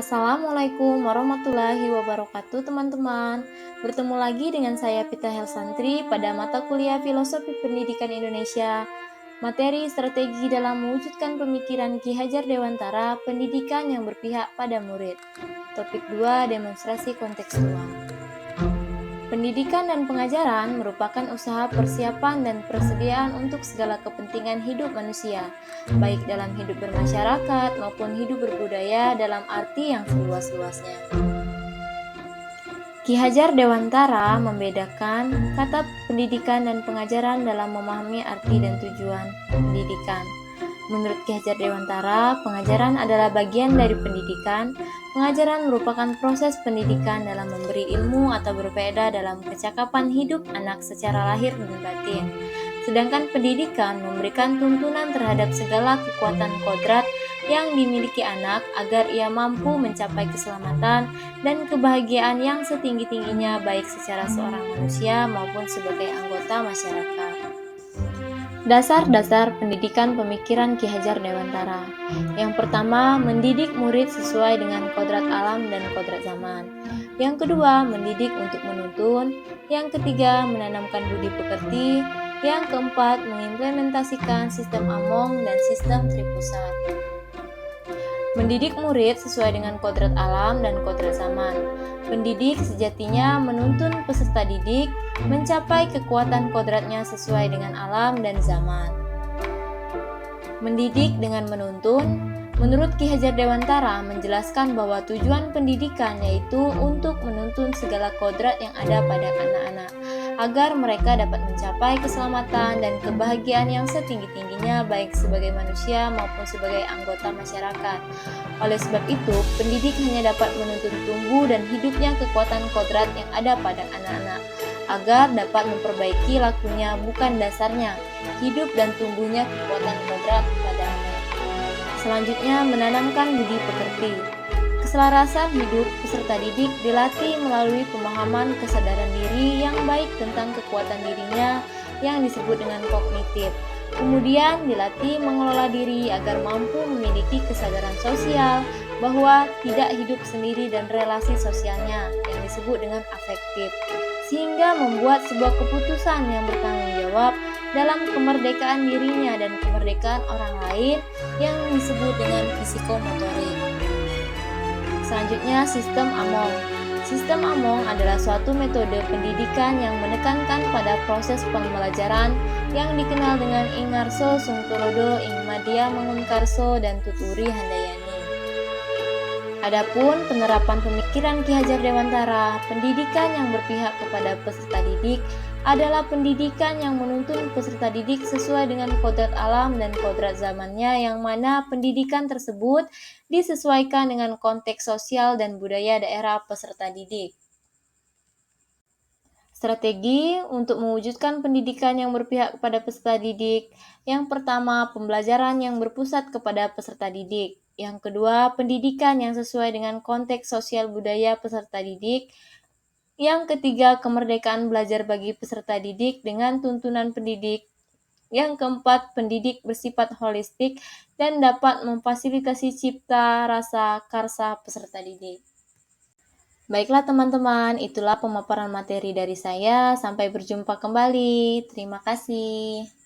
Assalamualaikum warahmatullahi wabarakatuh teman-teman. Bertemu lagi dengan saya Pita Helsantri pada mata kuliah Filosofi Pendidikan Indonesia. Materi strategi dalam mewujudkan pemikiran Ki Hajar Dewantara, pendidikan yang berpihak pada murid. Topik 2, demonstrasi kontekstual. Pendidikan dan pengajaran merupakan usaha persiapan dan persediaan untuk segala kepentingan hidup manusia, baik dalam hidup bermasyarakat maupun hidup berbudaya dalam arti yang seluas-luasnya. Ki Hajar Dewantara membedakan kata pendidikan dan pengajaran dalam memahami arti dan tujuan pendidikan. Menurut Ki Hajar Dewantara, pengajaran adalah bagian dari pendidikan. Pengajaran merupakan proses pendidikan dalam memberi ilmu atau berfaedah dalam kecakapan hidup anak secara lahir dan batin. Sedangkan pendidikan memberikan tuntunan terhadap segala kekuatan kodrat yang dimiliki anak agar ia mampu mencapai keselamatan dan kebahagiaan yang setinggi-tingginya baik secara seorang manusia maupun sebagai anggota masyarakat. Dasar-dasar pendidikan pemikiran Ki Hajar Dewantara. Yang pertama, mendidik murid sesuai dengan kodrat alam dan kodrat zaman. Yang kedua, mendidik untuk menuntun. Yang ketiga, menanamkan budi pekerti. Yang keempat, mengimplementasikan sistem Among dan sistem Tripusat. Mendidik murid sesuai dengan kodrat alam dan kodrat zaman. Pendidik sejatinya menuntun peserta didik mencapai kekuatan kodratnya sesuai dengan alam dan zaman. Mendidik dengan menuntun, menurut Ki Hajar Dewantara menjelaskan bahwa tujuan pendidikan yaitu untuk menuntun segala kodrat yang ada pada anak-anak, agar mereka dapat mencapai keselamatan dan kebahagiaan yang setinggi-tingginya baik sebagai manusia maupun sebagai anggota masyarakat. Oleh sebab itu, pendidik hanya dapat menuntun tumbuh dan hidupnya kekuatan kodrat yang ada pada anak-anak, agar dapat memperbaiki lakunya bukan dasarnya, hidup dan tumbuhnya kekuatan kodrat pada anak. Selanjutnya, menanamkan budi pekerti. Keselarasan hidup peserta didik dilatih melalui pemahaman kesadaran diri yang baik tentang kekuatan dirinya yang disebut dengan kognitif. Kemudian dilatih mengelola diri agar mampu memiliki kesadaran sosial bahwa tidak hidup sendiri dan relasi sosialnya yang disebut dengan afektif, sehingga membuat sebuah keputusan yang bertanggung jawab dalam kemerdekaan dirinya dan kemerdekaan orang lain yang disebut dengan psikomotorik. Selanjutnya, sistem Among. Sistem Among adalah suatu metode pendidikan yang menekankan pada proses pembelajaran yang dikenal dengan Ing Ngarso Sungtulodo, Ing Madya Mangunkarso, dan Tuturi Handayani. Adapun penerapan pemikiran Ki Hajar Dewantara, pendidikan yang berpihak kepada peserta didik adalah pendidikan yang menuntun peserta didik sesuai dengan kodrat alam dan kodrat zamannya, yang mana pendidikan tersebut disesuaikan dengan konteks sosial dan budaya daerah peserta didik. Strategi untuk mewujudkan pendidikan yang berpihak kepada peserta didik. Yang pertama, pembelajaran yang berpusat kepada peserta didik. Yang kedua, pendidikan yang sesuai dengan konteks sosial budaya peserta didik. Yang ketiga, kemerdekaan belajar bagi peserta didik dengan tuntunan pendidik. Yang keempat, pendidik bersifat holistik dan dapat memfasilitasi cipta, rasa, karsa peserta didik. Baiklah teman-teman, itulah pemaparan materi dari saya. Sampai berjumpa kembali. Terima kasih.